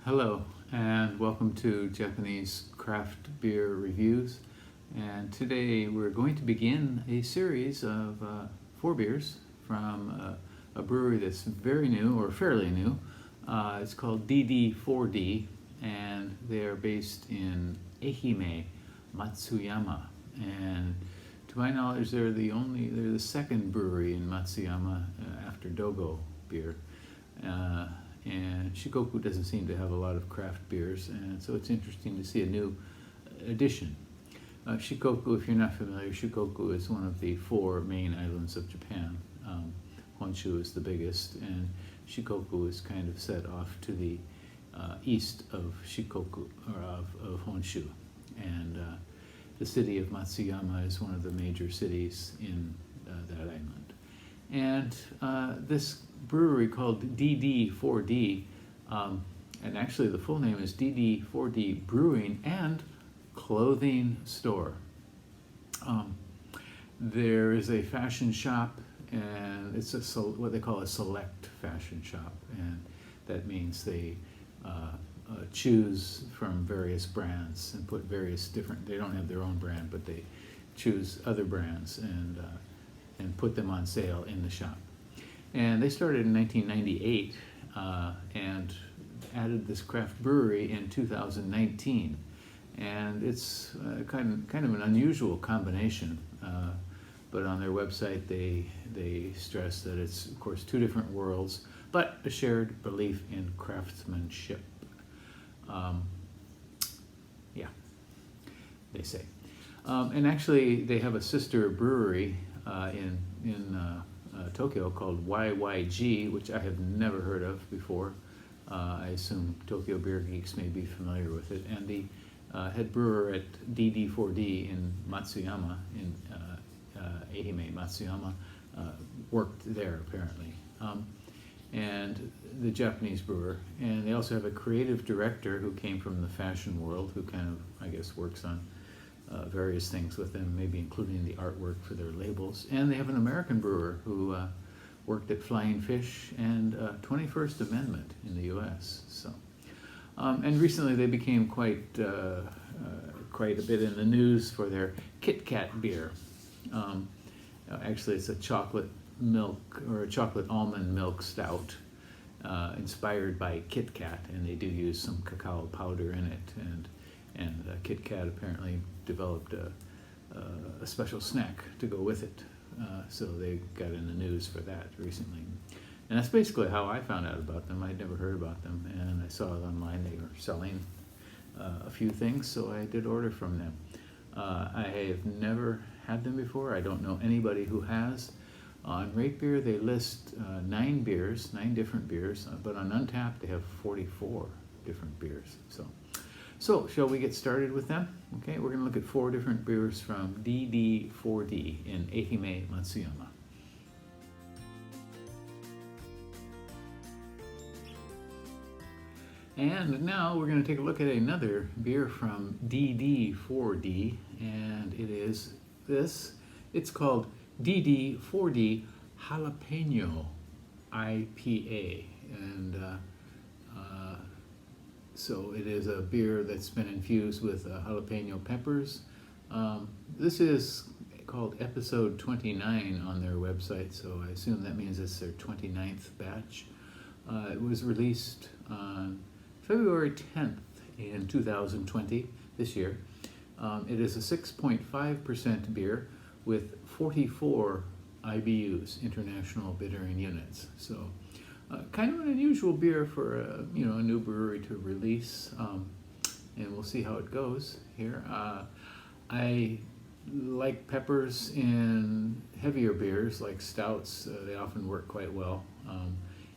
Hello, and welcome to Japanese craft beer reviews. And today we're going to begin a series of 4 beers from a brewery that's very new, or fairly new. It's called DD4D, and they are based in Ehime, Matsuyama. And to my knowledge, they're the second brewery in Matsuyama after Dogo beer. And Shikoku doesn't seem to have a lot of craft beers, and so it's interesting to see a new addition. Shikoku, if you're not familiar, Shikoku is one of the 4 main islands of Japan. Honshu is the biggest, and Shikoku is kind of set off to the east of Shikoku, or of Honshu. And the city of Matsuyama is one of the major cities in that island. And this brewery called DD4D, and actually the full name is DD4D Brewing and Clothing Store. There is a fashion shop, and it's what they call a select fashion shop, and that means they choose from various brands and put various different, they don't have their own brand, but they choose other brands and put them on sale in the shop. And they started in 1998 and added this craft brewery in 2019. And it's kind of an unusual combination. But on their website, they stress that it's, of course, 2 different worlds, but a shared belief in craftsmanship. Yeah, they say. And actually, they have a sister brewery in Tokyo called YYG, which I have never heard of before. I assume Tokyo Beer Geeks may be familiar with it. And the head brewer at DD4D in Matsuyama, in Ehime, Matsuyama, worked there apparently. And the Japanese brewer. And they also have a creative director who came from the fashion world, who kind of, I guess, works on various things with them, maybe including the artwork for their labels. And they have an American brewer who worked at Flying Fish and 21st Amendment in the U.S. So, and recently they became quite a bit in the news for their Kit Kat beer. Actually, it's a chocolate milk or a chocolate almond milk stout inspired by Kit Kat, and they do use some cacao powder in it. And Kit Kat apparently developed a special snack to go with it. So they got in the news for that recently. And that's basically how I found out about them. I'd never heard about them, and I saw it online. They were selling a few things, so I did order from them. I have never had them before. I don't know anybody who has. On Rate Beer, they list 9 different beers, but on Untapped, they have 44 different beers. So, shall we get started with them? Okay, we're going to look at 4 different beers from DD4D in Ehime, Matsuyama. And now we're going to take a look at another beer from DD4D, and it is this. It's called DD4D Jalapeno IPA, and so it is a beer that's been infused with jalapeno peppers. This is called episode 29 on their website, so I assume that means it's their 29th batch. It was released on February 10th in 2020, this year. It is a 6.5% beer with 44 IBUs, International Bittering Units. So kind of an unusual beer for a new brewery to release, and we'll see how it goes here. I like peppers in heavier beers like stouts. They often work quite well.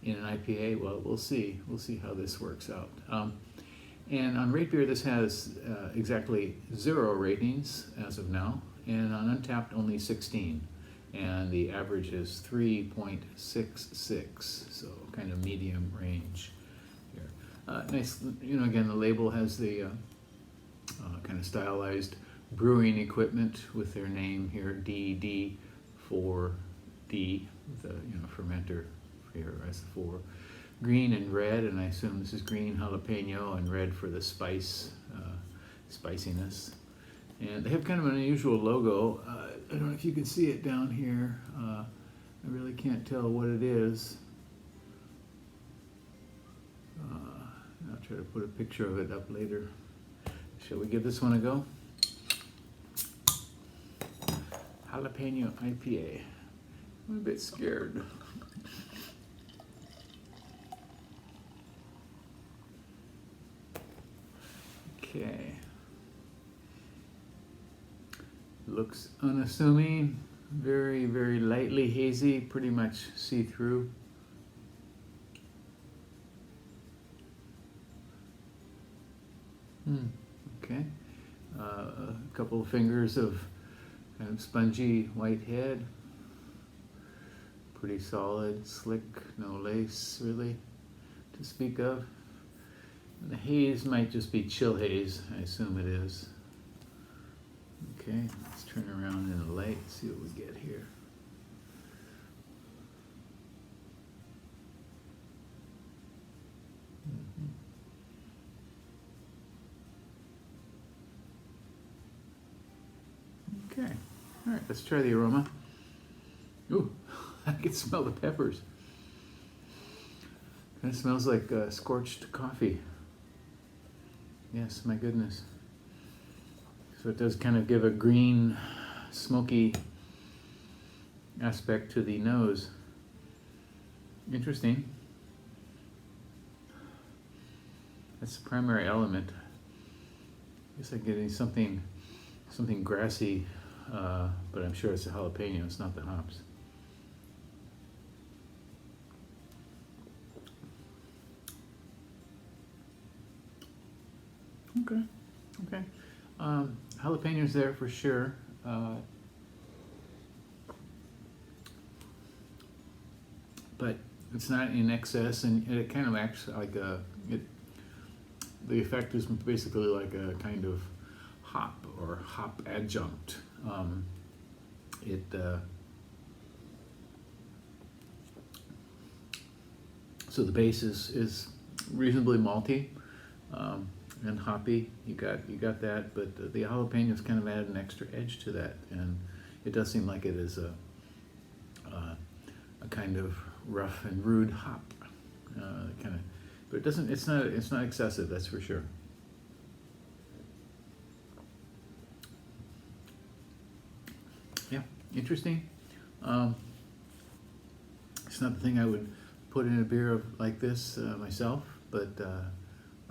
In an IPA, well, we'll see how this works out. And on Rate Beer, this has exactly 0 ratings as of now, and on Untapped only 16. And the average is 3.66, so kind of medium range here. Nice, again, the label has the kind of stylized brewing equipment with their name here, DD4D, the fermenter here as 4. green and red, and I assume this is green jalapeno and red for the spiciness. And they have kind of an unusual logo. I don't know if you can see it down here. I really can't tell what it is. I'll try to put a picture of it up later. Shall we give this one a go? Jalapeno IPA. I'm a bit scared. Okay. Looks unassuming, very, very lightly hazy, pretty much see-through. Okay. A couple of fingers of kind of spongy white head. Pretty solid, slick, no lace really to speak of. And the haze might just be chill haze, I assume it is. Okay, let's turn around in the light, see what we get here. Okay, all right, let's try the aroma. Ooh, I can smell the peppers. Kind of smells like scorched coffee. Yes, my goodness. So it does kind of give a green, smoky aspect to the nose. Interesting. That's the primary element. I guess I'm getting something grassy, but I'm sure it's the jalapeno, it's not the hops. Okay, okay. Jalapenos there for sure. But it's not in excess, and it kind of acts like the effect is basically like a kind of hop or hop adjunct. So the base is reasonably malty and hoppy. You got that, but the jalapenos kind of add an extra edge to that, and it does seem like it is a kind of rough and rude hop, kind of. But it doesn't. It's not excessive. That's for sure. Yeah, interesting. It's not the thing I would put in a beer like this myself, but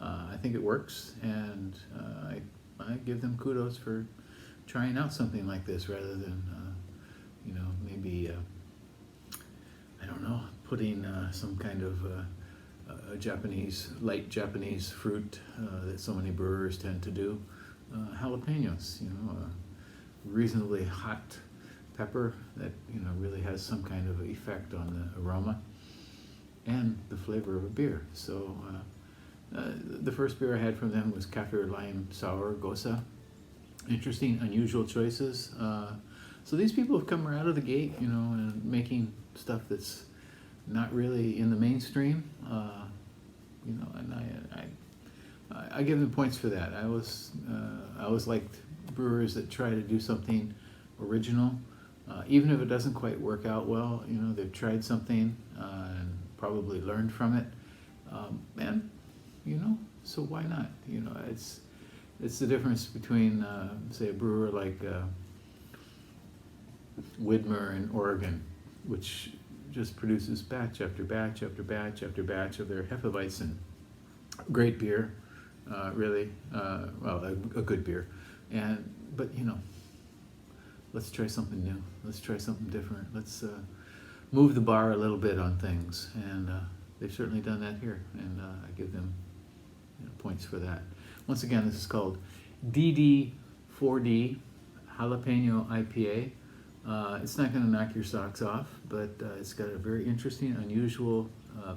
I think it works, and I give them kudos for trying out something like this rather than maybe I don't know, putting some kind of a light Japanese fruit that so many brewers tend to do. Jalapenos, a reasonably hot pepper that really has some kind of effect on the aroma and the flavor of a beer. So the first beer I had from them was Kaffir Lime Sour Gosa. Interesting, unusual choices. So these people have come right out of the gate, and making stuff that's not really in the mainstream, and I give them points for that. I always liked brewers that try to do something original, even if it doesn't quite work out well. They've tried something and probably learned from it, and so why not? It's the difference between say a brewer like Widmer in Oregon, which just produces batch after batch after batch after batch of their Hefeweizen. Great beer, really. A good beer. But let's try something new. Let's try something different. Let's move the bar a little bit on things, and they've certainly done that here, and I give them points for that. Once again, this is called DD4D Jalapeño IPA. It's not going to knock your socks off, but it's got a very interesting, unusual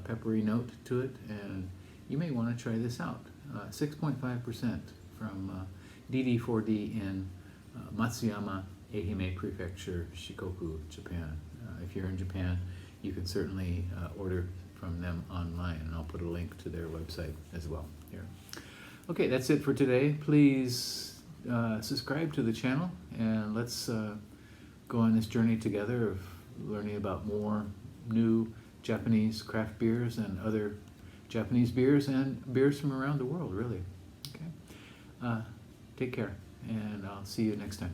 peppery note to it, and you may want to try this out. 6.5% from DD4D in Matsuyama, Ehime Prefecture, Shikoku, Japan. If you're in Japan, you can certainly order from them online, and I'll put a link to their website as well here. Okay, that's it for today. Please subscribe to the channel, and let's go on this journey together of learning about more new Japanese craft beers and other Japanese beers and beers from around the world, really. Okay, take care, and I'll see you next time.